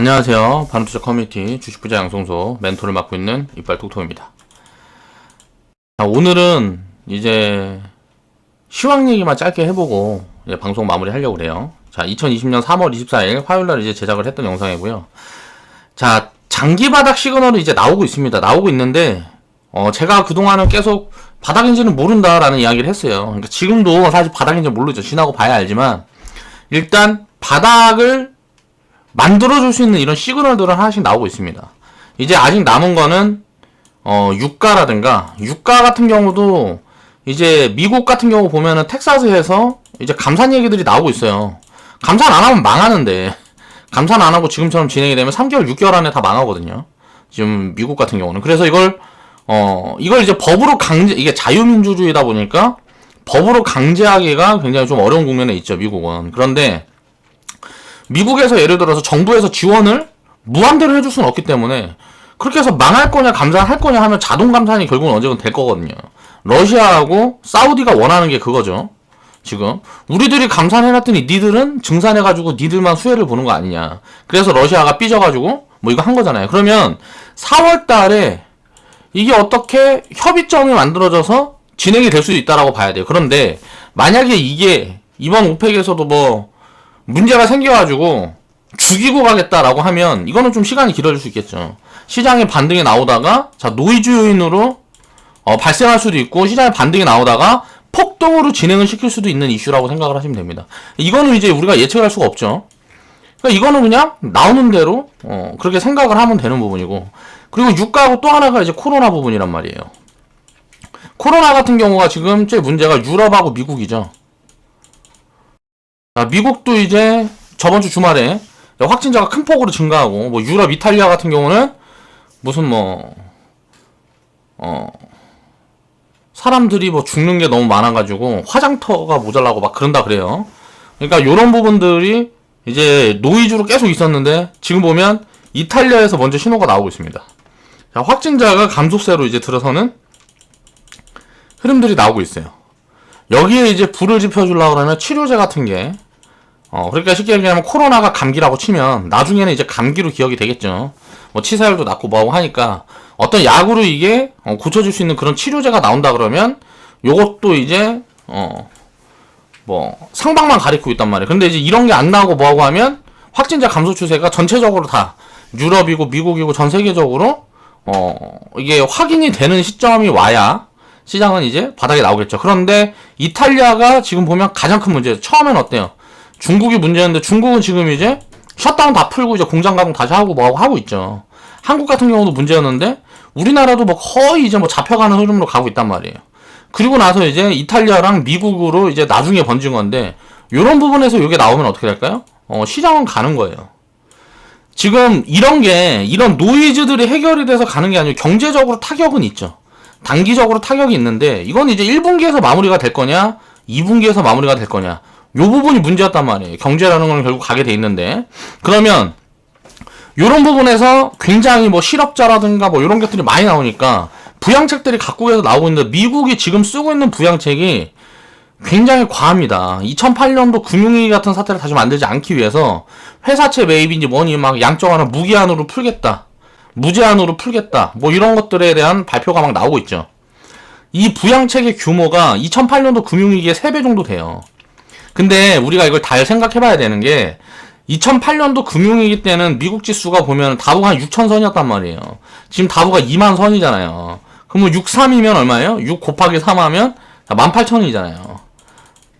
안녕하세요. 바른투자 커뮤니티 주식부자 양성소 멘토를 맡고 있는 이빨톡톡입니다. 오늘은 이제 시황 얘기만 짧게 해보고 이제 방송 마무리 하려고 그래요. 자, 2020년 3월 24일 화요일날 이제 제작을 했던 영상이고요. 자, 장기 바닥 시그널이 이제 나오고 있습니다. 나오고 있는데 제가 그동안은 계속 바닥인지는 모른다라는 이야기를 했어요. 그러니까 지금도 사실 바닥인지 모르죠. 지나고 봐야 알지만 일단 바닥을 만들어줄 수 있는 이런 시그널들은 하나씩 나오고 있습니다. 이제 아직 남은 거는 유가라든가, 유가 같은 경우도 이제 미국 같은 경우 보면은 텍사스에서 이제 감산 얘기들이 나오고 있어요. 감산 안 하면 망하는데, 감산 안 하고 지금처럼 진행이 되면 3개월, 6개월 안에 다 망하거든요. 지금 미국 같은 경우는. 그래서 이걸 이제 법으로 이게 자유민주주의다 보니까 법으로 강제하기가 굉장히 좀 어려운 국면에 있죠, 미국은. 그런데 미국에서 예를 들어서 정부에서 지원을 무한대로 해줄 수는 없기 때문에 그렇게 해서 망할 거냐 감산할 거냐 하면 자동 감산이 결국은 언젠가 될 거거든요. 러시아하고 사우디가 원하는 게 그거죠. 지금 우리들이 감산해놨더니 니들은 증산해가지고 니들만 수혜를 보는 거 아니냐. 그래서 러시아가 삐져가지고 뭐 이거 한 거잖아요. 그러면 4월 달에 이게 어떻게 협의점이 만들어져서 진행이 될 수도 있다라고 봐야 돼요. 그런데 만약에 이게 이번 오펙에서도 뭐 문제가 생겨가지고 죽이고 가겠다라고 하면 이거는 좀 시간이 길어질 수 있겠죠. 시장의 반등이 나오다가 자 노이즈 요인으로 발생할 수도 있고 시장의 반등이 나오다가 폭등으로 진행을 시킬 수도 있는 이슈라고 생각을 하시면 됩니다. 이거는 이제 우리가 예측할 수가 없죠. 그러니까 이거는 그냥 나오는 대로 그렇게 생각을 하면 되는 부분이고, 그리고 유가하고 또 하나가 이제 코로나 부분이란 말이에요. 코로나 같은 경우가 지금 제일 문제가 유럽하고 미국이죠. 미국도 이제 저번 주 주말에 확진자가 큰 폭으로 증가하고, 뭐 유럽, 이탈리아 같은 경우는 무슨 사람들이 뭐 죽는 게 너무 많아가지고 화장터가 모자라고 막 그런다 그래요. 그러니까 요런 부분들이 이제 노이즈로 계속 있었는데 지금 보면 이탈리아에서 먼저 신호가 나오고 있습니다. 자, 확진자가 감소세로 이제 들어서는 흐름들이 나오고 있어요. 여기에 이제 불을 지펴주려고 그러면 치료제 같은 게 그러니까 쉽게 얘기하면 코로나가 감기라고 치면 나중에는 이제 감기로 기억이 되겠죠. 뭐 치사율도 낮고 뭐하고 하니까 어떤 약으로 이게 고쳐줄 수 있는 그런 치료제가 나온다 그러면 요것도 이제 뭐 상방만 가리키고 있단 말이에요. 근데 이제 이런 게 안 나오고 뭐하고 하면 확진자 감소 추세가 전체적으로 다 유럽이고 미국이고 전 세계적으로 이게 확인이 되는 시점이 와야 시장은 이제 바닥에 나오겠죠. 그런데 이탈리아가 지금 보면 가장 큰 문제예요. 처음엔 어때요? 중국이 문제였는데 중국은 지금 이제 셧다운 다 풀고 이제 공장 가동 다시 하고 뭐하고 하고 있죠. 한국 같은 경우도 문제였는데 우리나라도 뭐 거의 이제 뭐 잡혀가는 흐름으로 가고 있단 말이에요. 그리고 나서 이제 이탈리아랑 미국으로 이제 나중에 번진 건데 요런 부분에서 이게 나오면 어떻게 될까요? 시장은 가는 거예요. 지금 이런 노이즈들이 해결이 돼서 가는 게 아니고 경제적으로 타격은 있죠. 단기적으로 타격이 있는데 이건 이제 1분기에서 마무리가 될 거냐 2분기에서 마무리가 될 거냐 요 부분이 문제였단 말이에요. 경제라는 건 결국 가게 돼 있는데, 그러면 요런 부분에서 굉장히 뭐 실업자라든가 뭐 요런 것들이 많이 나오니까 부양책들이 각국에서 나오고 있는데 미국이 지금 쓰고 있는 부양책이 굉장히 과합니다. 2008년도 금융위기 같은 사태를 다시 만들지 않기 위해서 회사채 매입인지 뭐니 막 양적완을 무기한으로 풀겠다, 무제한으로 풀겠다, 뭐 이런 것들에 대한 발표가 막 나오고 있죠. 이 부양책의 규모가 2008년도 금융위기의 3배 정도 돼요. 근데 우리가 이걸 잘 생각해봐야 되는 게 2008년도 금융위기 때는 미국 지수가 보면 다우가 한 6,000선이었단 말이에요. 지금 다우가 2만 선이잖아요. 그러면 63이면 얼마예요? 6 곱하기 3 하면 18,000이잖아요.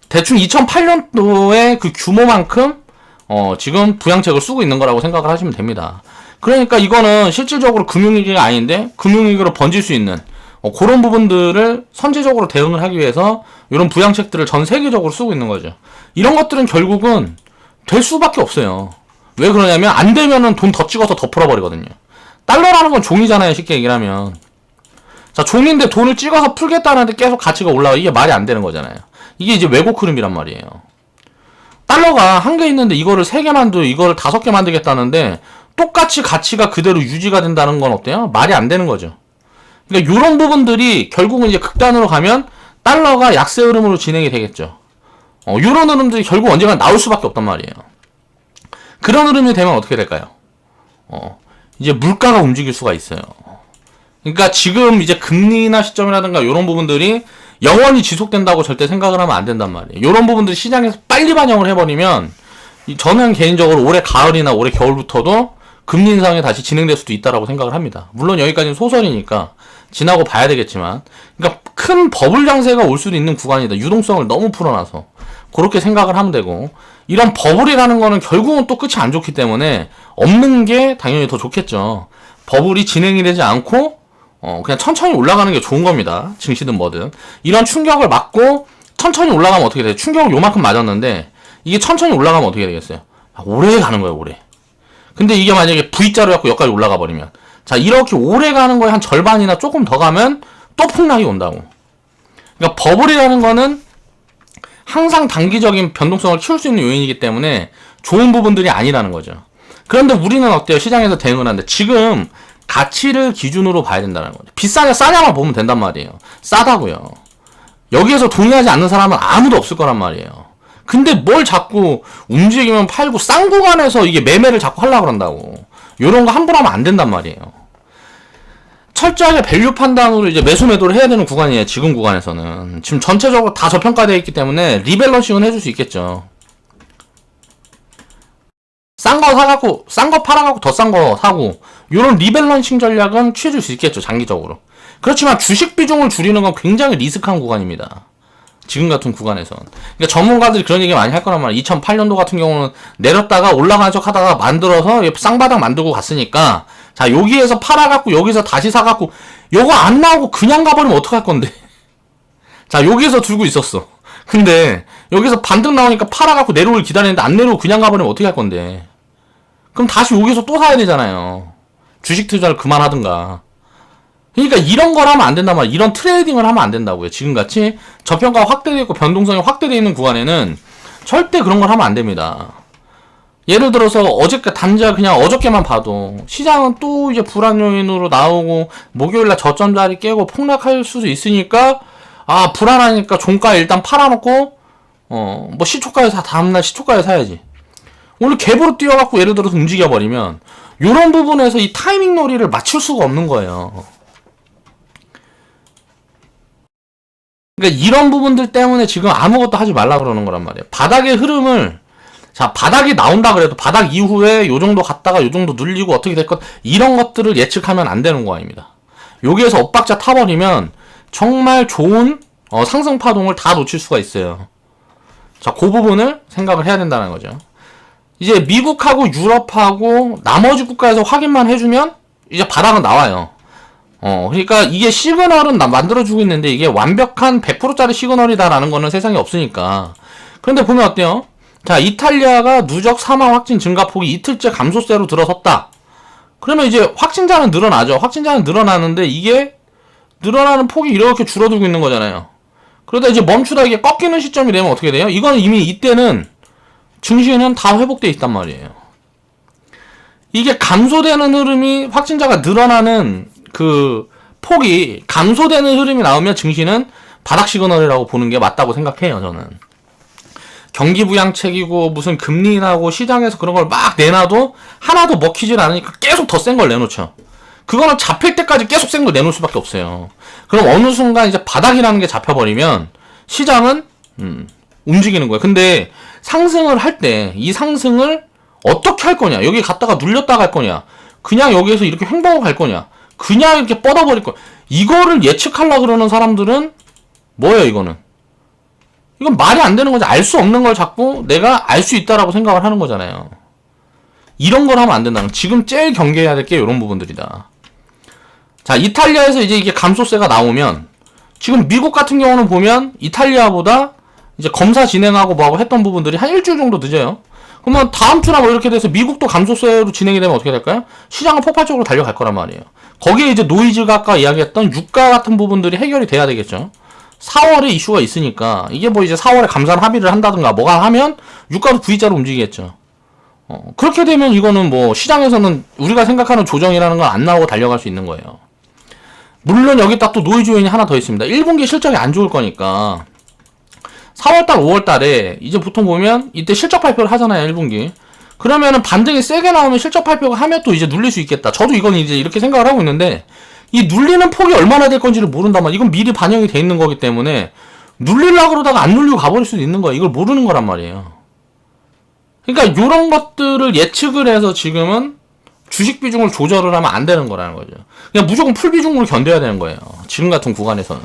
대충 2008년도의 그 규모만큼 지금 부양책을 쓰고 있는 거라고 생각을 하시면 됩니다. 그러니까 이거는 실질적으로 금융위기가 아닌데 금융위기로 번질 수 있는 그런 부분들을 선제적으로 대응을 하기 위해서 이런 부양책들을 전 세계적으로 쓰고 있는 거죠. 이런 것들은 결국은 될 수밖에 없어요. 왜 그러냐면 안 되면은 돈 더 찍어서 더 풀어버리거든요. 달러라는 건 종이잖아요, 쉽게 얘기를 하면. 자, 종인데 돈을 찍어서 풀겠다는데 계속 가치가 올라가. 이게 말이 안 되는 거잖아요. 이게 이제 왜곡 흐름이란 말이에요. 달러가 한 개 있는데 이거를 3개 만들고 이거를 5개 만들겠다는데 똑같이 가치가 그대로 유지가 된다는 건 어때요? 말이 안 되는 거죠. 그러니까 이런 부분들이 결국은 이제 극단으로 가면 달러가 약세 흐름으로 진행이 되겠죠. 이런 흐름들이 결국 언젠가 나올 수밖에 없단 말이에요. 그런 흐름이 되면 어떻게 될까요? 이제 물가가 움직일 수가 있어요. 그러니까 지금 이제 금리나 시점이라든가 이런 부분들이 영원히 지속된다고 절대 생각을 하면 안 된단 말이에요. 이런 부분들이 시장에서 빨리 반영을 해버리면 저는 개인적으로 올해 가을이나 올해 겨울부터도 금리 인상이 다시 진행될 수도 있다라고 생각을 합니다. 물론 여기까지는 소설이니까 지나고 봐야 되겠지만, 그러니까 큰 버블 장세가 올 수도 있는 구간이다. 유동성을 너무 풀어놔서 그렇게 생각을 하면 되고, 이런 버블이라는 거는 결국은 또 끝이 안 좋기 때문에 없는 게 당연히 더 좋겠죠. 버블이 진행이 되지 않고 그냥 천천히 올라가는 게 좋은 겁니다. 증시든 뭐든. 이런 충격을 맞고 천천히 올라가면 어떻게 돼요? 충격을 요만큼 맞았는데 이게 천천히 올라가면 어떻게 되겠어요? 오래 가는 거예요, 오래. 근데 이게 만약에 V자로 갖고 여기까지 올라가 버리면, 자, 이렇게 오래 가는 거에 한 절반이나 조금 더 가면 또 폭락이 온다고. 그러니까 버블이라는 거는 항상 단기적인 변동성을 키울 수 있는 요인이기 때문에 좋은 부분들이 아니라는 거죠. 그런데 우리는 어때요? 시장에서 대응을 하는데 지금 가치를 기준으로 봐야 된다는 거죠. 비싸냐 싸냐만 보면 된단 말이에요. 싸다고요. 여기에서 동의하지 않는 사람은 아무도 없을 거란 말이에요. 근데 뭘 자꾸 움직이면 팔고 싼 구간에서 이게 매매를 자꾸 하려고 그런다고. 요런 거 함부로 하면 안 된단 말이에요. 철저하게 밸류 판단으로 이제 매수 매도를 해야 되는 구간이에요. 지금 구간에서는. 지금 전체적으로 다 저평가되어 있기 때문에 리밸런싱은 해줄 수 있겠죠. 싼 거 사갖고, 싼 거 팔아갖고 더 싼 거 사고, 요런 리밸런싱 전략은 취해줄 수 있겠죠. 장기적으로. 그렇지만 주식 비중을 줄이는 건 굉장히 리스크한 구간입니다. 지금 같은 구간에선. 그러니까 전문가들이 그런 얘기 많이 할 거란 말이야. 2008년도 같은 경우는 내렸다가 올라가는 척 하다가 만들어서 쌍바닥 만들고 갔으니까, 자, 여기에서 팔아갖고 여기서 다시 사갖고 요거 안 나오고 그냥 가버리면 어떡할 건데. 자, 여기에서 들고 있었어. 근데 여기서 반등 나오니까 팔아갖고 내려올 기다리는데 안 내려오고 그냥 가버리면 어떻게 할 건데. 그럼 다시 여기서 또 사야 되잖아요. 주식 투자를 그만하든가. 그러니까 이런 걸 하면 안 된단 말이에요. 이런 트레이딩을 하면 안 된다고요. 지금같이 저평가가 확대되어 있고 변동성이 확대되어 있는 구간에는 절대 그런 걸 하면 안 됩니다. 예를 들어서 단지가 그냥 어저께만 봐도 시장은 또 이제 불안 요인으로 나오고 목요일날 저점 자리 깨고 폭락할 수도 있으니까, 아, 불안하니까 종가 일단 팔아놓고 뭐 시초가에 다음날 시초가에 사야지. 오늘 갭으로 뛰어갖고 예를 들어서 움직여버리면 요런 부분에서 이 타이밍 놀이를 맞출 수가 없는 거예요. 그러니까 이런 부분들 때문에 지금 아무것도 하지 말라 그러는 거란 말이에요. 바닥의 흐름을, 자, 바닥이 나온다 그래도 바닥 이후에 요 정도 갔다가 요 정도 눌리고 어떻게 될 것, 이런 것들을 예측하면 안 되는 거 아닙니다. 여기에서 엇박자 타버리면 정말 좋은 상승 파동을 다 놓칠 수가 있어요. 자, 그 부분을 생각을 해야 된다는 거죠. 이제 미국하고 유럽하고 나머지 국가에서 확인만 해주면 이제 바닥은 나와요. 그러니까 이게 시그널은 만들어주고 있는데 이게 완벽한 100%짜리 시그널이다라는 거는 세상에 없으니까. 그런데 보면 어때요? 자, 이탈리아가 누적 사망 확진 증가폭이 이틀째 감소세로 들어섰다. 그러면 이제 확진자는 늘어나죠. 확진자는 늘어나는데 이게 늘어나는 폭이 이렇게 줄어들고 있는 거잖아요. 그러다 이제 멈추다 이게 꺾이는 시점이 되면 어떻게 돼요? 이건 이미 이때는 증시는 다 회복되어 있단 말이에요. 이게 감소되는 흐름이, 확진자가 늘어나는 그 폭이 감소되는 흐름이 나오면 증시는 바닥 시그널이라고 보는 게 맞다고 생각해요, 저는. 경기 부양책이고 무슨 금리 인하고 시장에서 그런 걸 막 내놔도 하나도 먹히질 않으니까 계속 더 센 걸 내놓죠. 그거는 잡힐 때까지 계속 센 걸 내놓을 수밖에 없어요. 그럼 어느 순간 이제 바닥이라는 게 잡혀버리면 시장은 움직이는 거예요. 근데 상승을 할 때 이 상승을 어떻게 할 거냐, 여기 갔다가 눌렸다 갈 거냐, 그냥 여기에서 이렇게 횡보하고 갈 거냐, 그냥 이렇게 뻗어버릴 거냐, 이거를 예측하려고 그러는 사람들은 뭐예요? 이건 말이 안 되는 거지. 알 수 없는 걸 자꾸 내가 알 수 있다라고 생각을 하는 거잖아요. 이런 걸 하면 안 된다는, 지금 제일 경계해야 될 게 이런 부분들이다. 자, 이탈리아에서 이제 이게 감소세가 나오면, 지금 미국 같은 경우는 보면 이탈리아보다 이제 검사 진행하고 뭐하고 했던 부분들이 한 일주일 정도 늦어요. 그러면 다음 주나 뭐 이렇게 돼서 미국도 감소세로 진행이 되면 어떻게 될까요? 시장은 폭발적으로 달려갈 거란 말이에요. 거기에 이제 노이즈가 아까 이야기했던 유가 같은 부분들이 해결이 돼야 되겠죠. 4월에 이슈가 있으니까 이게 뭐 이제 4월에 감산 합의를 한다든가 뭐가 하면 유가도 V자로 움직이겠죠. 그렇게 되면 이거는 뭐 시장에서는 우리가 생각하는 조정이라는 건 안 나오고 달려갈 수 있는 거예요. 물론 여기 딱 또 노이즈 요인이 하나 더 있습니다. 1분기 실적이 안 좋을 거니까 4월달, 5월달에 이제 보통 보면 이때 실적 발표를 하잖아요, 1분기. 그러면은 반등이 세게 나오면 실적 발표가 하면 또 이제 눌릴 수 있겠다. 저도 이건 이제 이렇게 생각을 하고 있는데, 이 눌리는 폭이 얼마나 될 건지를 모른단 말이야. 이건 미리 반영이 돼 있는 거기 때문에 눌리려고 그러다가 안 눌리고 가버릴 수도 있는 거야. 이걸 모르는 거란 말이에요. 그러니까 요런 것들을 예측을 해서 지금은 주식 비중을 조절을 하면 안 되는 거라는 거죠. 그냥 무조건 풀 비중으로 견뎌야 되는 거예요. 지금 같은 구간에서는.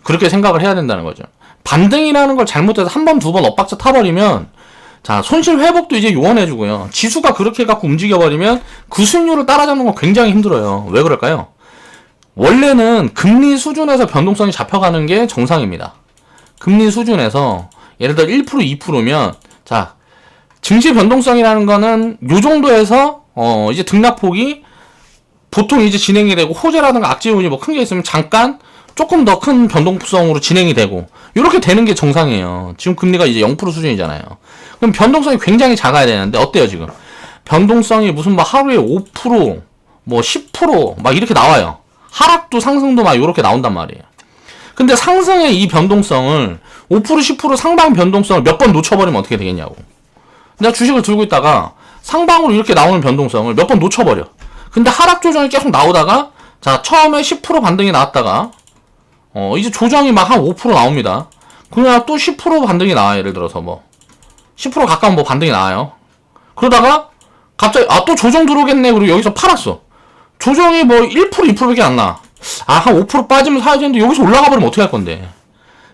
그렇게 생각을 해야 된다는 거죠. 반등이라는 걸 잘못해서 한 번, 두 번 엇박자 타버리면, 자, 손실 회복도 이제 요원해주고요. 지수가 그렇게 갖고 움직여버리면 그 수익률을 따라잡는 건 굉장히 힘들어요. 왜 그럴까요? 원래는 금리 수준에서 변동성이 잡혀가는 게 정상입니다. 금리 수준에서 예를 들어 1%, 2%면, 자, 증시 변동성이라는 거는 요 정도에서 이제 등락폭이 보통 이제 진행이 되고, 호재라든가 악재운이 뭐 큰 게 있으면 잠깐 조금 더 큰 변동성으로 진행이 되고, 이렇게 되는 게 정상이에요. 지금 금리가 이제 0% 수준이잖아요. 그럼 변동성이 굉장히 작아야 되는데 어때요 지금? 변동성이 무슨 뭐 하루에 5%, 뭐 10%막 이렇게 나와요. 하락도 상승도 막 이렇게 나온단 말이에요. 근데 상승의 이 변동성을 5%, 10% 상방 변동성을 몇 번 놓쳐버리면 어떻게 되겠냐고. 내가 주식을 들고 있다가 상방으로 이렇게 나오는 변동성을 몇 번 놓쳐버려. 근데 하락 조정이 계속 나오다가, 자, 처음에 10% 반등이 나왔다가 이제 조정이 막 한 5% 나옵니다. 그러나 또 10% 반등이 나와요. 예를 들어서 뭐 10% 가까운 뭐 반등이 나와요. 그러다가 갑자기 또 조정 들어오겠네. 그리고 여기서 팔았어. 조정이 뭐 1%, 2%밖에 안 나. 한 5% 빠지면 사야 되는데 여기서 올라가 버리면 어떻게 할 건데.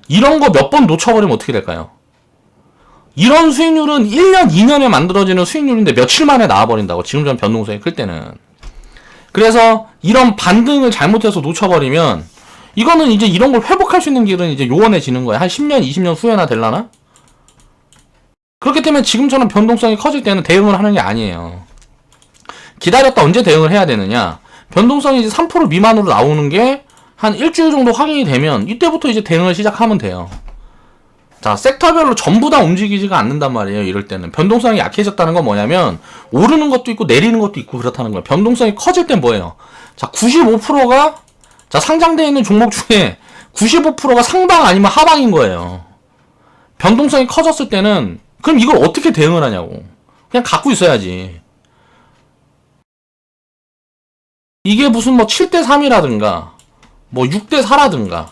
이런 거 몇 번 놓쳐버리면 어떻게 될까요? 이런 수익률은 1년, 2년에 만들어지는 수익률인데 며칠 만에 나와버린다고. 지금처럼 변동성이 클 때는. 그래서 이런 반등을 잘못해서 놓쳐버리면 이거는 이제 이런 걸 회복할 수 있는 길은 이제 요원해지는 거야. 한 10년, 20년 후에나 될라나? 그렇기 때문에 지금처럼 변동성이 커질 때는 대응을 하는 게 아니에요. 기다렸다 언제 대응을 해야 되느냐? 변동성이 이제 3% 미만으로 나오는 게 한 일주일 정도 확인이 되면 이때부터 이제 대응을 시작하면 돼요. 자, 섹터별로 전부 다 움직이지가 않는단 말이에요. 이럴 때는. 변동성이 약해졌다는 건 뭐냐면 오르는 것도 있고 내리는 것도 있고 그렇다는 거예요. 변동성이 커질 땐 뭐예요? 자, 95%가 자, 상장되어 있는 종목 중에 95%가 상방 아니면 하방인 거예요. 변동성이 커졌을 때는 그럼 이걸 어떻게 대응을 하냐고. 그냥 갖고 있어야지. 이게 무슨 뭐 7대3이라든가 뭐 6대4라든가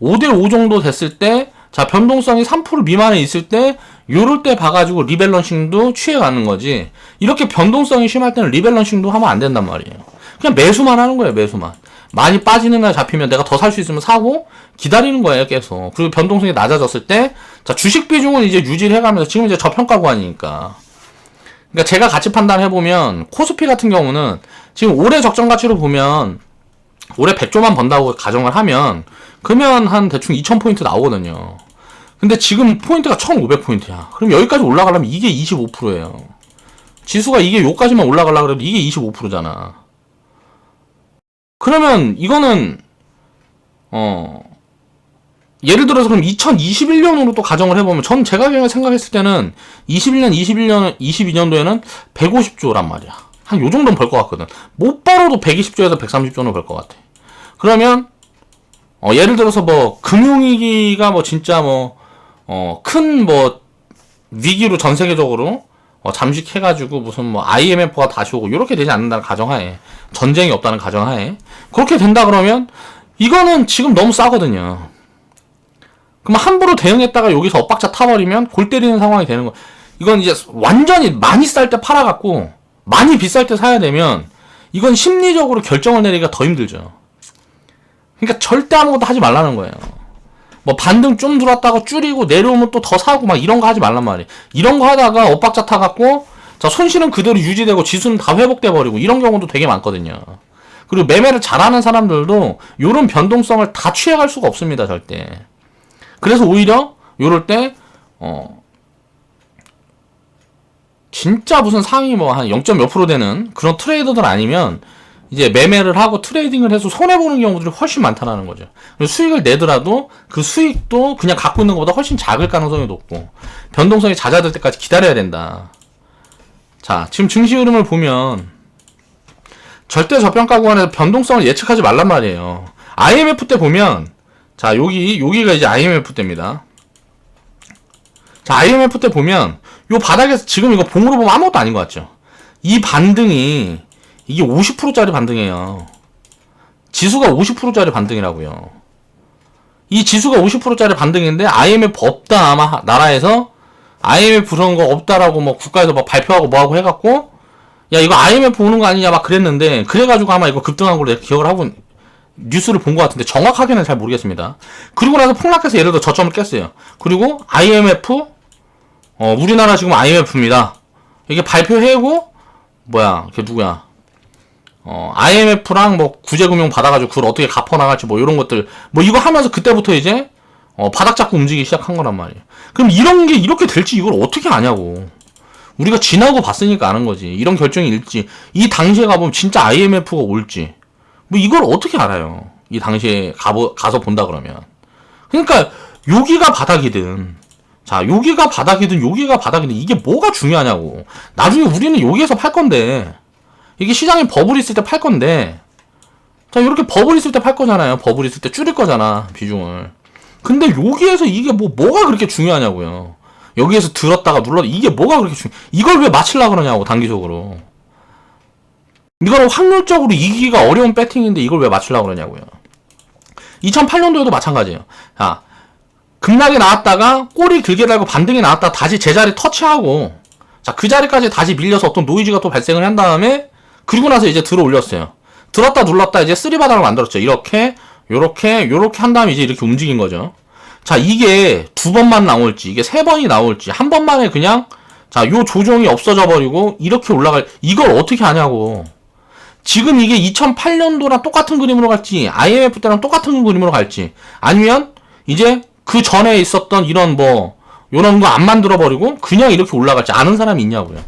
5대5 정도 됐을 때, 자, 변동성이 3% 미만에 있을 때 요럴 때 봐가지고 리밸런싱도 취해가는 거지. 이렇게 변동성이 심할 때는 리밸런싱도 하면 안 된단 말이에요. 그냥 매수만 하는 거예요. 매수만. 많이 빠지는 날 잡히면 내가 더 살 수 있으면 사고 기다리는 거예요. 계속. 그리고 변동성이 낮아졌을 때, 자, 주식 비중은 이제 유지를 해가면서 지금 이제 저평가 구간이니까. 그러니까 제가 가치 판단해보면 코스피 같은 경우는 지금 올해 적정 가치로 보면 올해 100조만 번다고 가정을 하면 그러면 한 대충 2000포인트 나오거든요. 근데 지금 포인트가 1500포인트야. 그럼 여기까지 올라가려면 이게 25%예요. 지수가 이게 요까지만 올라가려고 해도 이게 25%잖아. 그러면 이거는 예를 들어서 그럼 2021년으로 또 가정을 해보면 전 제가 그냥 생각했을 때는 21년, 22년도에는 150조란 말이야. 한 요 정도는 벌 것 같거든. 못 벌어도 120조에서 130조는 벌 것 같아. 그러면 예를 들어서 뭐 금융위기가 뭐 진짜 뭐 큰 뭐 위기로 전 세계적으로 잠식해가지고 무슨 뭐 IMF가 다시 오고 이렇게 되지 않는다는 가정하에, 전쟁이 없다는 가정하에 그렇게 된다 그러면 이거는 지금 너무 싸거든요. 그럼 함부로 대응했다가 여기서 엇박자 타버리면 골 때리는 상황이 되는 거. 이건 이제 완전히 많이 쌀 때 팔아갖고 많이 비쌀 때 사야 되면 이건 심리적으로 결정을 내리기가 더 힘들죠. 그러니까 절대 아무것도 하지 말라는 거예요. 뭐 반등 좀 들어왔다가 줄이고 내려오면 또 더 사고 막 이런 거 하지 말란 말이에요. 이런 거 하다가 엇박자 타갖고 자, 손실은 그대로 유지되고 지수는 다 회복돼 버리고 이런 경우도 되게 많거든요. 그리고 매매를 잘하는 사람들도 이런 변동성을 다 취해갈 수가 없습니다. 절대. 그래서 오히려 요럴 때 진짜 무슨 상위 뭐 한 0. 몇 프로 되는 그런 트레이더들 아니면 이제 매매를 하고 트레이딩을 해서 손해보는 경우들이 훨씬 많다는 거죠. 수익을 내더라도 그 수익도 그냥 갖고 있는 것보다 훨씬 작을 가능성이 높고 변동성이 잦아들 때까지 기다려야 된다. 자, 지금 증시 흐름을 보면 절대 저평가 구간에서 변동성을 예측하지 말란 말이에요. IMF 때 보면 자, 여기가 이제 IMF 때입니다. 자, IMF 때 보면 요 바닥에서 지금 이거 봉으로 보면 아무것도 아닌 것 같죠? 이 반등이 이게 50%짜리 반등이에요. 지수가 50%짜리 반등이라고요. 이 지수가 50%짜리 반등인데 IMF 없다 아마 나라에서 IMF 그런 거 없다라고 뭐 국가에서 막 발표하고 뭐하고 해갖고 야 이거 IMF 오는 거 아니냐 막 그랬는데 그래가지고 아마 이거 급등한 걸로 내가 기억을 하고 뉴스를 본 것 같은데 정확하게는 잘 모르겠습니다. 그리고 나서 폭락해서 예를 들어 저점을 깼어요. 그리고 IMF 우리나라 지금 IMF입니다. 이게 발표해고 뭐야 그게 누구야 IMF랑 뭐 구제금융 받아가지고 그걸 어떻게 갚아나갈지 뭐 이런 것들 뭐 이거 하면서 그때부터 이제 바닥 잡고 움직이기 시작한 거란 말이에요. 그럼 이런 게 이렇게 될지 이걸 어떻게 아냐고. 우리가 지나고 봤으니까 아는 거지. 이런 결정이 일지 이 당시에 가보면 진짜 IMF가 올지 뭐 이걸 어떻게 알아요. 이 당시에 가서 본다 그러면. 그러니까 여기가 바닥이든 자 여기가 바닥이든 여기가 바닥이든 이게 뭐가 중요하냐고. 나중에 우리는 여기에서 팔 건데 이게 시장에 버블 있을 때 팔 건데 자 이렇게 버블 있을 때 팔 거잖아요. 버블 있을 때 줄일 거잖아 비중을. 근데 여기에서 이게 뭐가 그렇게 중요하냐고요. 여기에서 들었다가 눌렀다 이게 뭐가 그렇게 이걸 왜 맞추려고 그러냐고 단기적으로. 이거는 확률적으로 이기기가 어려운 배팅인데 이걸 왜 맞추려고 그러냐고요. 2008년도에도 마찬가지예요. 자 급락이 나왔다가 꼬리 길게 달고 반등이 나왔다가 다시 제자리 터치하고 자 그 자리까지 다시 밀려서 어떤 노이즈가 또 발생을 한 다음에 그리고 나서 이제 들어 올렸어요. 들었다 눌렀다 이제 쓰리바닥을 만들었죠. 이렇게 요렇게 한 다음에 이제 이렇게 움직인 거죠. 자 이게 두 번만 나올지 이게 세 번이 나올지 한 번만에 그냥 자 요 조정이 없어져 버리고 이렇게 올라갈 이걸 어떻게 하냐고. 지금 이게 2008년도랑 똑같은 그림으로 갈지 IMF 때랑 똑같은 그림으로 갈지 아니면 이제 그 전에 있었던 이런 뭐 요런 거 안 만들어 버리고 그냥 이렇게 올라갈지 아는 사람이 있냐고요.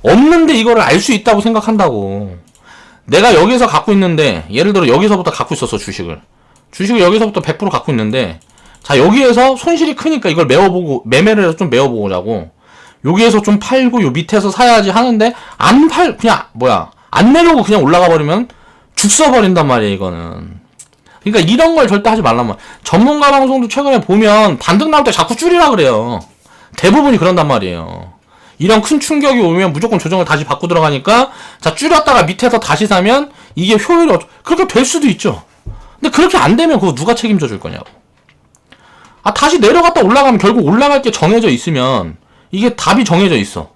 없는데 이거를 알 수 있다고 생각한다고. 내가 여기서 갖고 있는데 예를 들어 여기서부터 갖고 있었어 주식을 여기서부터 100% 갖고 있는데 자 여기에서 손실이 크니까 이걸 메워보고 매매를 해서 좀 메워보자고 여기에서 좀 팔고 요 밑에서 사야지 하는데 안 그냥 안 내려오고 그냥 올라가 버리면 죽 써버린단 말이에요 이거는. 그러니까 이런 걸 절대 하지 말란 말이야. 전문가 방송도 최근에 보면 반등 나올 때 자꾸 줄이라 그래요. 대부분이 그런단 말이에요. 이런 큰 충격이 오면 무조건 조정을 다시 받고 들어가니까 자 줄였다가 밑에서 다시 사면 이게 효율이 그렇게 될 수도 있죠. 근데 그렇게 안 되면 그거 누가 책임져 줄 거냐고. 다시 내려갔다 올라가면 결국 올라갈 게 정해져 있으면 이게 답이 정해져 있어.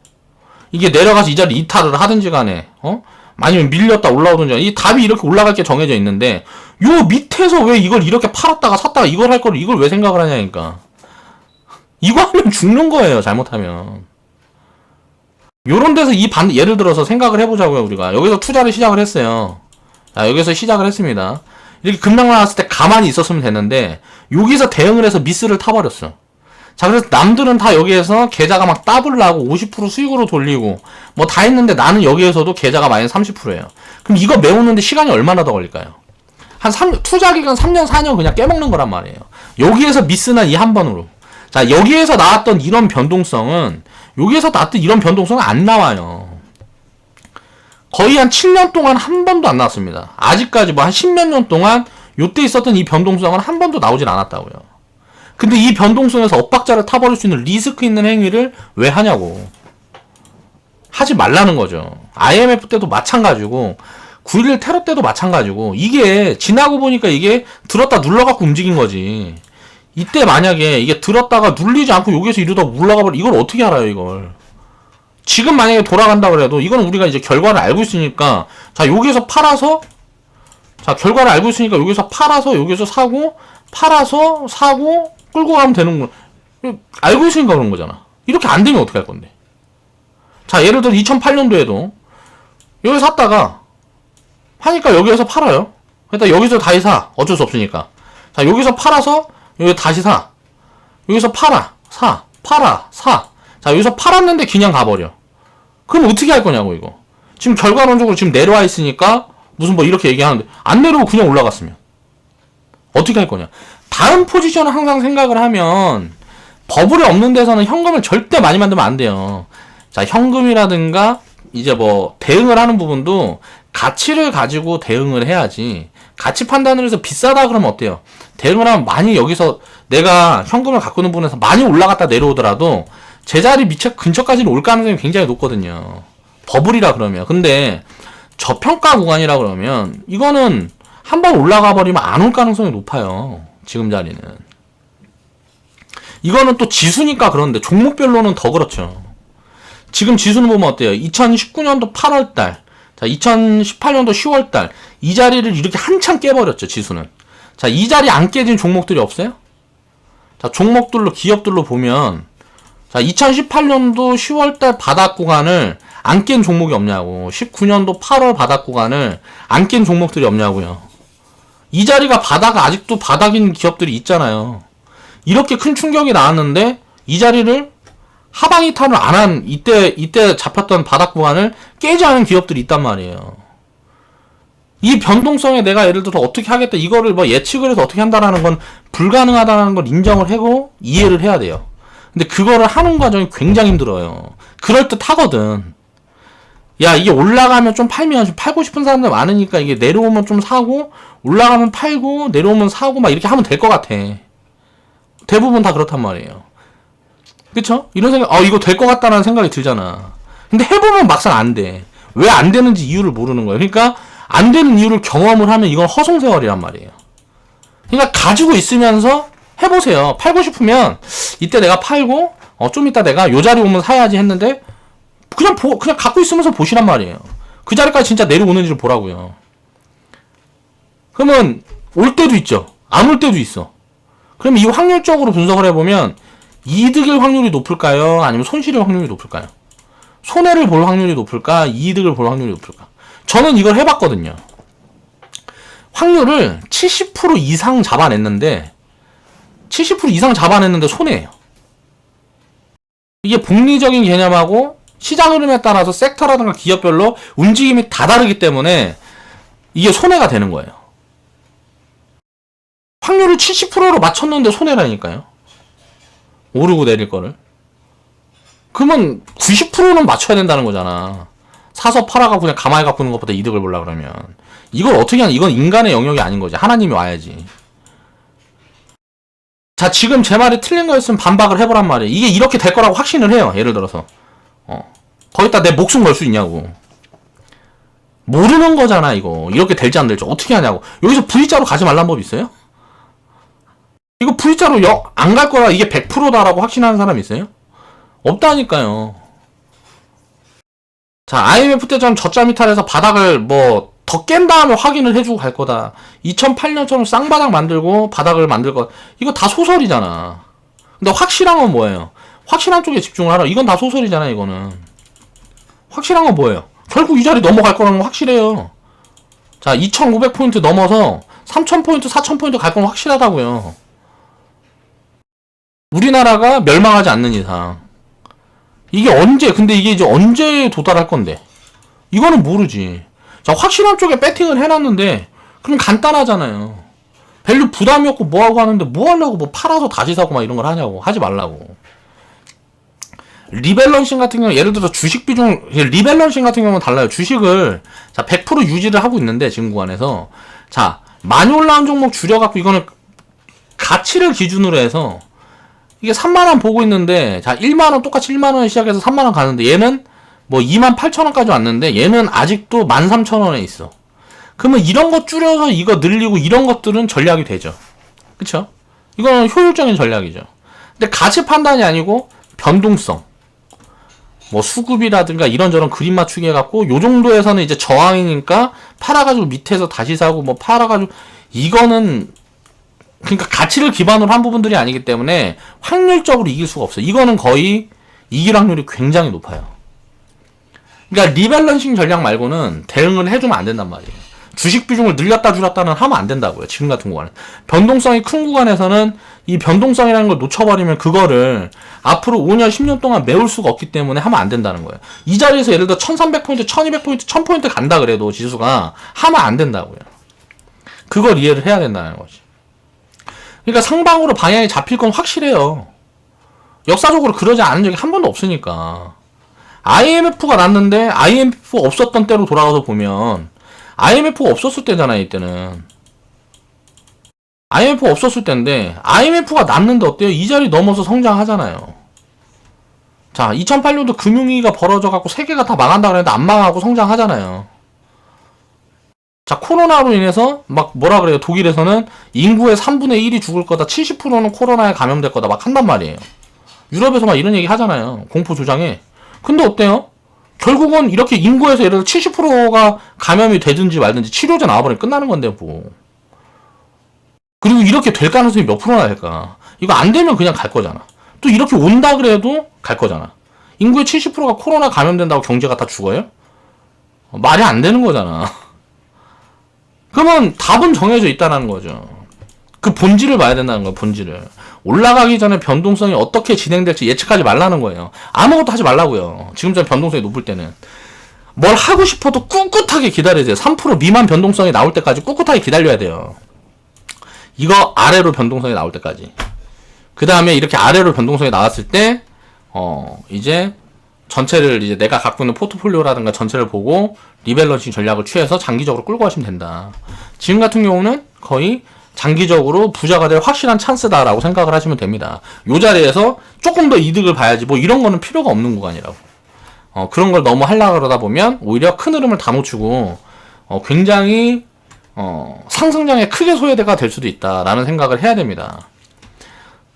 이게 내려가서 이 자리 이탈을 하든지 간에 아니면 밀렸다 올라오든지 이 답이 이렇게 올라갈 게 정해져 있는데 요 밑에서 왜 이걸 이렇게 팔았다가 샀다가 이걸 할 거를 이걸 왜 생각을 하냐니까. 이거 하면 죽는 거예요 잘못하면. 요런 데서 예를 들어서 생각을 해보자고요 우리가. 여기서 투자를 시작을 했어요. 자 여기서 시작을 했습니다. 이렇게 급락 나왔을 때 가만히 있었으면 되는데 여기서 대응을 해서 미스를 타버렸어. 자 그래서 남들은 다 여기에서 계좌가 막 더블 나고 50% 수익으로 돌리고 뭐 다 했는데 나는 여기에서도 계좌가 마이너스 30%예요. 그럼 이거 메우는데 시간이 얼마나 더 걸릴까요? 투자 기간 3년 4년 그냥 깨먹는 거란 말이에요. 여기에서 미스난 이 한 번으로. 자 여기에서 나왔던 이런 변동성은 여기에서 나왔던 이런 변동성은 안 나와요. 거의 한 7년 동안 한 번도 안 나왔습니다. 아직까지 뭐 한 10몇 년 동안 요때 있었던 이 변동성은 한 번도 나오질 않았다고요. 근데 이 변동성에서 엇박자를 타버릴 수 있는 리스크 있는 행위를 왜 하냐고. 하지 말라는 거죠. IMF 때도 마찬가지고 9.11 테러 때도 마찬가지고 이게 지나고 보니까 이게 들었다 눌러갖고 움직인 거지. 이때 만약에 이게 들었다가 눌리지 않고 여기서 이러다 올라가 버려 이걸 어떻게 알아요 이걸. 지금 만약에 돌아간다 그래도 이건 우리가 이제 결과를 알고 있으니까 자 여기서 팔아서 자 결과를 알고 있으니까 여기서 팔아서 여기서 사고 팔아서 사고 끌고 가면 되는 거 알고 있으니까 그런 거잖아. 이렇게 안 되면 어떻게 할 건데. 자 예를 들어 2008년도에도 여기 샀다가 하니까 여기에서 팔아요. 그러니까 여기서 다시 사. 어쩔 수 없으니까. 자 여기서 팔아서 여기 다시 사. 여기서 팔아. 사. 팔아. 사. 자 여기서 팔았는데 그냥 가버려. 그럼 어떻게 할 거냐고 이거. 지금 결과론적으로 지금 내려와 있으니까 무슨 뭐 이렇게 얘기하는데 안 내려오고 그냥 올라갔으면 어떻게 할 거냐. 다음 포지션을 항상 생각을 하면 버블이 없는 데서는 현금을 절대 많이 만들면 안 돼요. 자 현금이라든가 이제 뭐 대응을 하는 부분도 가치를 가지고 대응을 해야지. 가치 판단을 해서 비싸다 그러면 어때요? 대응을 하면 많이 여기서 내가 현금을 갖고 있는 부분에서 많이 올라갔다 내려오더라도 제자리 밑에 근처까지는 올 가능성이 굉장히 높거든요. 버블이라 그러면. 근데 저평가 구간이라 그러면 이거는 한번 올라가 버리면 안 올 가능성이 높아요. 지금 자리는. 이거는 또 지수니까 그런데 종목별로는 더 그렇죠. 지금 지수는 보면 어때요? 2019년도 8월달, 자 2018년도 10월달 이 자리를 이렇게 한참 깨버렸죠. 지수는. 자, 이 자리 안 깨진 종목들이 없어요? 자, 종목들로 기업들로 보면 자 2018년도 10월달 바닥 구간을 안 깬 종목이 없냐고. 19년도 8월 바닥 구간을 안 깬 종목들이 없냐고요. 이 자리가 아직도 바닥인 기업들이 있잖아요. 이렇게 큰 충격이 나왔는데 이 자리를 하방 이탈을 안 한 이때 잡혔던 바닥 구간을 깨지 않은 기업들이 있단 말이에요. 이 변동성에 내가 예를 들어 어떻게 하겠다 이거를 뭐 예측을 해서 어떻게 한다라는 건 불가능하다는 걸 인정을 하고 이해를 해야 돼요. 근데 그거를 하는 과정이 굉장히 힘들어요. 그럴듯 하거든. 야, 이게 올라가면 좀 팔면 좀 팔고 싶은 사람들 많으니까 이게 내려오면 좀 사고 올라가면 팔고 내려오면 사고 막 이렇게 하면 될 것 같아. 대부분 다 그렇단 말이에요. 그쵸? 이런 생각, 이거 될 것 같다는 생각이 들잖아. 근데 해보면 막상 안 돼. 왜 안 되는지 이유를 모르는 거예요. 그러니까 안 되는 이유를 경험을 하면 이건 허송세월이란 말이에요. 그러니까 가지고 있으면서 해보세요. 팔고 싶으면 이때 내가 팔고 좀 이따 내가 요 자리 오면 사야지 했는데 그냥 갖고 있으면서 보시란 말이에요. 그 자리까지 진짜 내려오는지를 보라고요. 그러면 올 때도 있죠. 안 올 때도 있어. 그럼 이 확률적으로 분석을 해보면 이득일 확률이 높을까요? 아니면 손실일 확률이 높을까요? 손해를 볼 확률이 높을까? 이득을 볼 확률이 높을까? 저는 이걸 해봤거든요. 확률을 70% 이상 잡아냈는데 70% 이상 잡아냈는데 손해예요. 이게 복리적인 개념하고 시장 흐름에 따라서 섹터라든가 기업별로 움직임이 다 다르기 때문에 이게 손해가 되는 거예요. 확률을 70%로 맞췄는데 손해라니까요. 오르고 내릴 거를. 그러면 90%는 맞춰야 된다는 거잖아. 사서 팔아가 그냥 가만히 갖고 있는 것보다 이득을 보려고 그러면. 이걸 어떻게 하냐. 이건 인간의 영역이 아닌 거지. 하나님이 와야지. 자, 지금 제 말이 틀린 거였으면 반박을 해보란 말이에요. 이게 이렇게 될 거라고 확신을 해요. 예를 들어서. 거기다 내 목숨 걸 수 있냐고. 모르는 거잖아, 이거. 이렇게 될지 안 될지. 어떻게 하냐고. 여기서 V자로 가지 말란 법 있어요? 이거 V자로 안 갈 거라 이게 100%다라고 확신하는 사람 있어요? 없다니까요. 자, IMF 때처럼 저점 이탈해서 바닥을 뭐 더 깬 다음에 확인을 해주고 갈 거다. 2008년처럼 쌍바닥 만들고 바닥을 만들 거. 이거 다 소설이잖아. 근데 확실한 건 뭐예요? 확실한 쪽에 집중을 하라. 이건 다 소설이잖아, 이거는. 확실한 건 뭐예요? 결국 이 자리 넘어갈 거라는 건 확실해요. 자, 2500포인트 넘어서 3000포인트, 4000포인트 갈 건 확실하다고요. 우리나라가 멸망하지 않는 이상. 근데 이게 이제 언제 도달할 건데? 이거는 모르지. 자, 확실한 쪽에 배팅을 해놨는데, 그럼 간단하잖아요. 밸류 부담이 없고 뭐하고 하는데, 뭐 하려고 뭐 팔아서 다시 사고 막 이런 걸 하냐고. 하지 말라고. 리밸런싱 같은 경우는 예를 들어서 주식 비중, 리밸런싱 같은 경우는 달라요. 주식을, 자, 100% 유지를 하고 있는데, 지금 구간에서. 자, 많이 올라온 종목 줄여갖고 이거는 가치를 기준으로 해서, 이게 3만원 보고 있는데, 자, 1만원, 똑같이 1만원에 시작해서 3만원 가는데, 얘는 뭐 28,000원까지 왔는데, 얘는 아직도 13,000원에 있어. 그러면 이런 거 줄여서 이거 늘리고 이런 것들은 전략이 되죠. 그쵸? 이건 효율적인 전략이죠. 근데 가치 판단이 아니고, 변동성. 뭐 수급이라든가 이런저런 그림 맞추기 해갖고, 요 정도에서는 이제 저항이니까, 팔아가지고 밑에서 다시 사고, 뭐 팔아가지고, 이거는, 그러니까 가치를 기반으로 한 부분들이 아니기 때문에 확률적으로 이길 수가 없어요. 이거는 거의 이길 확률이 굉장히 높아요. 그러니까 리밸런싱 전략 말고는 대응을 해주면 안 된단 말이에요. 주식 비중을 늘렸다 줄였다는 하면 안 된다고요. 지금 같은 구간은. 변동성이 큰 구간에서는 이 변동성이라는 걸 놓쳐버리면 그거를 앞으로 5년, 10년 동안 메울 수가 없기 때문에 하면 안 된다는 거예요. 이 자리에서 예를 들어 1300포인트, 1200포인트, 1000포인트 간다 그래도 지수가 하면 안 된다고요. 그걸 이해를 해야 된다는 거지. 그러니까 상방으로 방향이 잡힐 건 확실해요. 역사적으로 그러지 않은 적이 한 번도 없으니까. IMF가 났는데 IMF 없었던 때로 돌아가서 보면 IMF가 없었을 때잖아요. 이때는 IMF 없었을 때인데 IMF가 났는데 어때요? 이 자리 넘어서 성장하잖아요. 자, 2008년도 금융위기가 벌어져갖고 세계가 다 망한다 그랬는데 안 망하고 성장하잖아요. 자, 코로나로 인해서 막 뭐라 그래요? 독일에서는 인구의 3분의 1이 죽을 거다. 70%는 코로나에 감염될 거다. 막 한단 말이에요. 유럽에서 막 이런 얘기 하잖아요. 공포 조장에. 근데 어때요? 결국은 이렇게 인구에서 예를 들어 70%가 감염이 되든지 말든지 치료제 나와버리면 끝나는 건데 뭐. 그리고 이렇게 될 가능성이 몇 프로나 될까? 이거 안 되면 그냥 갈 거잖아. 또 이렇게 온다 그래도 갈 거잖아. 인구의 70%가 코로나 감염된다고 경제가 다 죽어요? 말이 안 되는 거잖아. 그러면 답은 정해져 있다는 거죠. 그 본질을 봐야 된다는 거예요, 본질을. 올라가기 전에 변동성이 어떻게 진행될지 예측하지 말라는 거예요. 아무것도 하지 말라고요. 지금처럼 변동성이 높을 때는. 뭘 하고 싶어도 꿋꿋하게 기다려야 돼요. 3% 미만 변동성이 나올 때까지 꿋꿋하게 기다려야 돼요. 이거 아래로 변동성이 나올 때까지. 그 다음에 이렇게 아래로 변동성이 나왔을 때, 이제 전체를 이제 내가 갖고 있는 포트폴리오라든가 전체를 보고 리밸런싱 전략을 취해서 장기적으로 끌고 가시면 된다. 지금 같은 경우는 거의 장기적으로 부자가 될 확실한 찬스다라고 생각을 하시면 됩니다. 요 자리에서 조금 더 이득을 봐야지 뭐 이런 거는 필요가 없는 구간이라고. 그런 걸 너무 하려고 그러다 보면 오히려 큰 흐름을 다 놓치고 굉장히 상승장에 크게 소외가 될 수도 있다라는 생각을 해야 됩니다.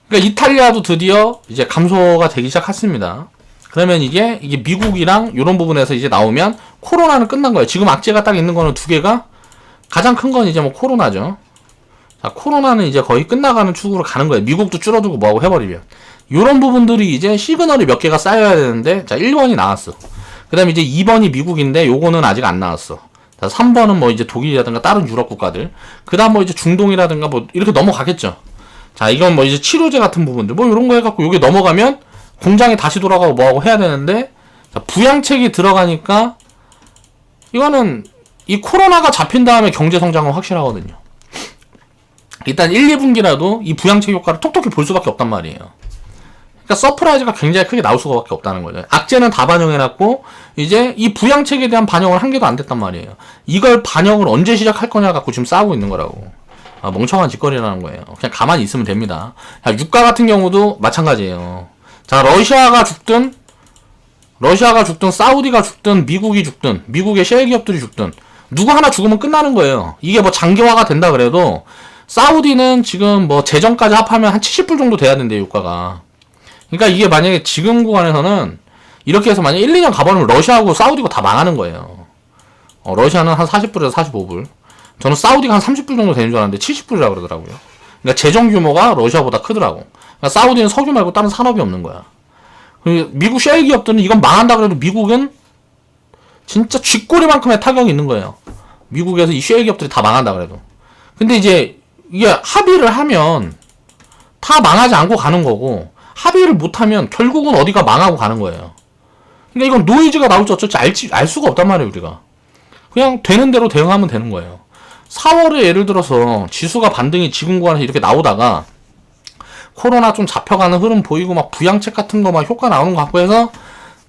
그러니까 이탈리아도 드디어 이제 감소가 되기 시작했습니다. 그러면 이게 미국이랑 이런 부분에서 이제 나오면 코로나는 끝난 거예요. 지금 악재가 딱 있는 거는 두 개가 가장 큰 건 이제 뭐 코로나죠. 자, 코로나는 이제 거의 끝나가는 축으로 가는 거예요. 미국도 줄어들고 뭐하고 해버리면. 이런 부분들이 이제 시그널이 몇 개가 쌓여야 되는데, 자, 1번이 나왔어. 그 다음에 이제 2번이 미국인데, 요거는 아직 안 나왔어. 자, 3번은 뭐 이제 독일이라든가 다른 유럽 국가들. 그 다음 뭐 이제 중동이라든가 뭐 이렇게 넘어가겠죠. 자, 이건 뭐 이제 치료제 같은 부분들. 뭐 이런 거 해갖고 요게 넘어가면 공장이 다시 돌아가고 뭐하고 해야 되는데, 자, 부양책이 들어가니까, 이거는 이 코로나가 잡힌 다음에 경제 성장은 확실하거든요. 일단 1, 2분기라도 이 부양책 효과를 톡톡히 볼 수밖에 없단 말이에요. 그러니까 서프라이즈가 굉장히 크게 나올 수밖에 없다는 거죠. 악재는 다 반영해놨고 이제 이 부양책에 대한 반영을 한 개도 안 됐단 말이에요. 이걸 반영을 언제 시작할 거냐 갖고 지금 싸우고 있는 거라고. 멍청한 짓거리라는 거예요. 그냥 가만히 있으면 됩니다. 자, 유가 같은 경우도 마찬가지예요. 자, 러시아가 죽든 사우디가 죽든 미국이 죽든 미국의 셰일 기업들이 죽든 누구 하나 죽으면 끝나는 거예요. 이게 뭐 장기화가 된다 그래도 사우디는 지금 뭐 재정까지 합하면 한 70불 정도 돼야 된대요, 유가가. 그러니까 이게 만약에 지금 구간에서는 이렇게 해서 만약에 1, 2년 가버리면 러시아하고 사우디가 다 망하는 거예요. 러시아는 한 40불에서 45불. 저는 사우디가 한 30불 정도 되는 줄 알았는데 70불이라고 그러더라고요. 그러니까 재정 규모가 러시아보다 크더라고. 그러니까 사우디는 석유 말고 다른 산업이 없는 거야. 미국 셰일 기업들은 이건 망한다 그래도 미국은 진짜 쥐꼬리만큼의 타격이 있는 거예요. 미국에서 이 셰일 기업들이 다 망한다 그래도. 근데 이제 이게 합의를 하면 다 망하지 않고 가는 거고 합의를 못하면 결국은 어디가 망하고 가는 거예요. 그러니까 이건 노이즈가 나올지 어쩔지 알 수가 없단 말이에요, 우리가. 그냥 되는 대로 대응하면 되는 거예요. 4월에 예를 들어서 지수가 반등이 지금 구간에서 이렇게 나오다가 코로나 좀 잡혀가는 흐름 보이고 막 부양책 같은 거 막 효과 나오는 거 같고 해서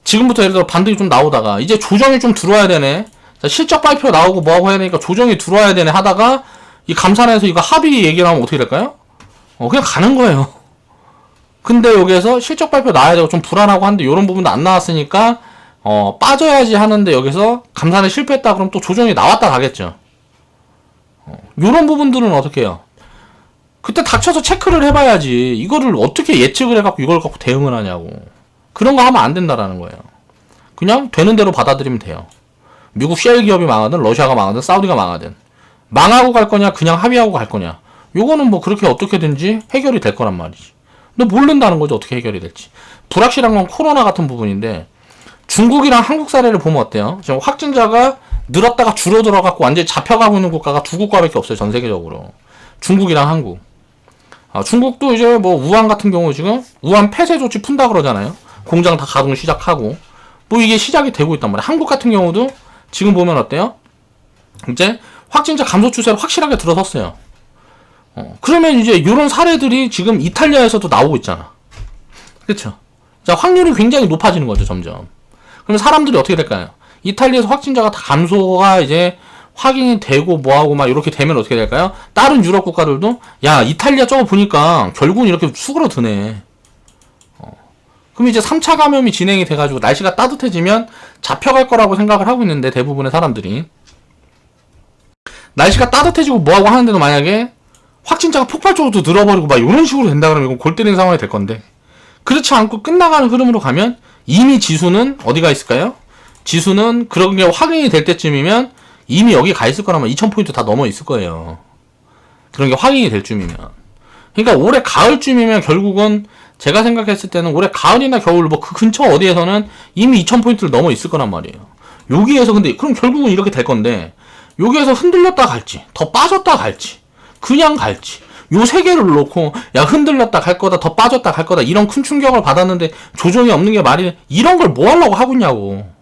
지금부터 예를 들어 반등이 좀 나오다가 이제 조정이 좀 들어와야 되네. 자, 실적 발표 나오고 뭐하고 해야 되니까 조정이 들어와야 되네 하다가 이 감산에서 이거 합의 얘기 나오면 어떻게 될까요? 그냥 가는 거예요. 근데 여기에서 실적 발표 나와야 되고 좀 불안하고 한데 이런 부분도 안 나왔으니까 빠져야지 하는데 여기서 감산에 실패했다 그럼 또 조정이 나왔다 가겠죠. 이런 부분들은 어떻게 해요? 그때 닥쳐서 체크를 해봐야지 이거를 어떻게 예측을 해갖고 이걸 갖고 대응을 하냐고. 그런 거 하면 안 된다라는 거예요. 그냥 되는 대로 받아들이면 돼요. 미국 셰일 기업이 망하든 러시아가 망하든 사우디가 망하든 망하고 갈 거냐 그냥 합의하고 갈 거냐 요거는 뭐 그렇게 어떻게든지 해결이 될 거란 말이지. 근데 모른다는 거죠. 어떻게 해결이 될지. 불확실한 건 코로나 같은 부분인데 중국이랑 한국 사례를 보면 어때요? 지금 확진자가 늘었다가 줄어들어 갖고 완전히 잡혀가고 있는 국가가 두 국가밖에 없어요. 전 세계적으로. 중국이랑 한국. 중국도 이제 뭐 우한 같은 경우 지금 우한 폐쇄 조치 푼다 그러잖아요. 공장 다 가동 시작하고 뭐 이게 시작이 되고 있단 말이에요. 한국 같은 경우도 지금 보면 어때요? 이제 확진자 감소 추세로 확실하게 들어섰어요. 그러면 이제 이런 사례들이 지금 이탈리아에서도 나오고 있잖아. 그쵸? 자, 확률이 굉장히 높아지는 거죠, 점점. 그럼 사람들이 어떻게 될까요? 이탈리아에서 확진자가 다 감소가 이제 확인이 되고 뭐하고 막 이렇게 되면 어떻게 될까요? 다른 유럽 국가들도 야, 이탈리아 저거 보니까 결국은 이렇게 수그러드네. 그럼 이제 3차 감염이 진행이 돼가지고 날씨가 따뜻해지면 잡혀갈 거라고 생각을 하고 있는데, 대부분의 사람들이. 날씨가 따뜻해지고 뭐하고 하는데도 만약에 확진자가 폭발적으로 늘어버리고 막 이런 식으로 된다 그러면 이건 골 때리는 상황이 될 건데, 그렇지 않고 끝나가는 흐름으로 가면 이미 지수는 어디가 있을까요? 지수는 그런 게 확인이 될 때쯤이면 이미 여기 가 있을 거라면 2000포인트 다 넘어 있을 거예요. 그런 게 확인이 될 쯤이면. 그러니까 올해 가을쯤이면 결국은 제가 생각했을 때는 올해 가을이나 겨울 뭐 그 근처 어디에서는 이미 2000포인트를 넘어 있을 거란 말이에요. 여기에서 근데 그럼 결국은 이렇게 될 건데, 여기에서 흔들렸다 갈지, 더 빠졌다 갈지, 그냥 갈지, 요 세 개를 놓고 야 흔들렸다 갈 거다, 더 빠졌다 갈 거다, 이런 큰 충격을 받았는데 조정이 없는 게 말이, 이런 걸 뭐 하려고 하고 있냐고.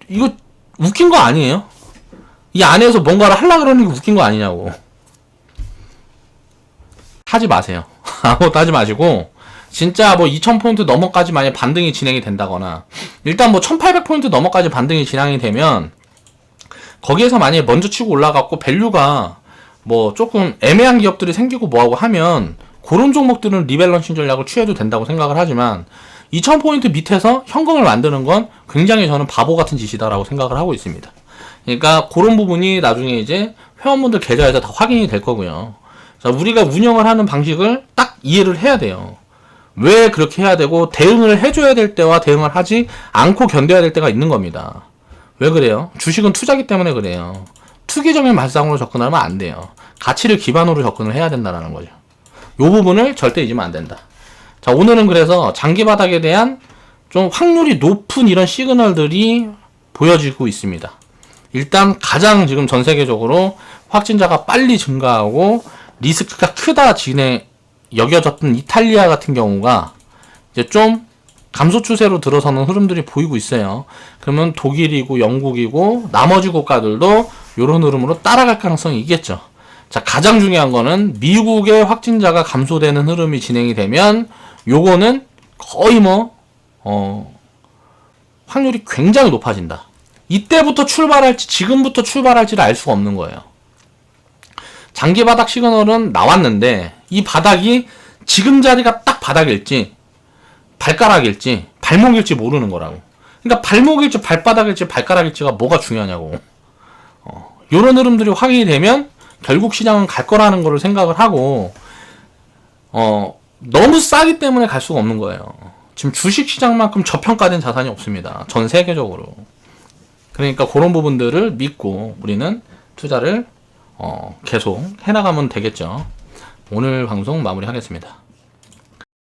이거 웃긴 거 아니에요? 이 안에서 뭔가를 하려고 그러는 게 웃긴 거 아니냐고. 하지 마세요. 아무것도 하지 마시고, 진짜 뭐 2000포인트 넘어까지 만약 반등이 진행이 된다거나, 일단 뭐 1800포인트 넘어까지 반등이 진행이 되면, 거기에서 만약에 먼저 치고 올라갔고 밸류가 뭐 조금 애매한 기업들이 생기고 뭐하고 하면 그런 종목들은 리밸런싱 전략을 취해도 된다고 생각을 하지만, 2000포인트 밑에서 현금을 만드는 건 굉장히 저는 바보 같은 짓이다라고 생각을 하고 있습니다. 그러니까 그런 부분이 나중에 이제 회원분들 계좌에서 다 확인이 될 거고요. 자, 우리가 운영을 하는 방식을 딱 이해를 해야 돼요. 왜 그렇게 해야 되고, 대응을 해줘야 될 때와 대응을 하지 않고 견뎌야 될 때가 있는 겁니다. 왜 그래요? 주식은 투자기 때문에 그래요. 투기적인 발상으로 접근하면 안 돼요. 가치를 기반으로 접근을 해야 된다는 거죠. 이 부분을 절대 잊으면 안 된다. 자, 오늘은 그래서 장기 바닥에 대한 좀 확률이 높은 이런 시그널들이 보여지고 있습니다. 일단 가장 지금 전 세계적으로 확진자가 빨리 증가하고 리스크가 크다 여겨졌던 이탈리아 같은 경우가 이제 좀 감소 추세로 들어서는 흐름들이 보이고 있어요. 그러면 독일이고 영국이고 나머지 국가들도 이런 흐름으로 따라갈 가능성이 있겠죠. 자, 가장 중요한 거는 미국의 확진자가 감소되는 흐름이 진행이 되면 요거는 거의 확률이 굉장히 높아진다. 이때부터 출발할지 지금부터 출발할지를 알 수가 없는 거예요. 장기 바닥 시그널은 나왔는데 이 바닥이 지금 자리가 딱 바닥일지 발가락일지 발목일지 모르는 거라고. 그러니까 발목일지 발바닥일지 발가락일지가 뭐가 중요하냐고. 요런 흐름들이 확인이 되면 결국 시장은 갈 거라는 거를 생각을 하고, 너무 싸기 때문에 갈 수가 없는 거예요. 지금 주식 시장만큼 저평가된 자산이 없습니다. 전 세계적으로. 그러니까 그런 부분들을 믿고 우리는 투자를 계속 해나가면 되겠죠. 오늘 방송 마무리하겠습니다.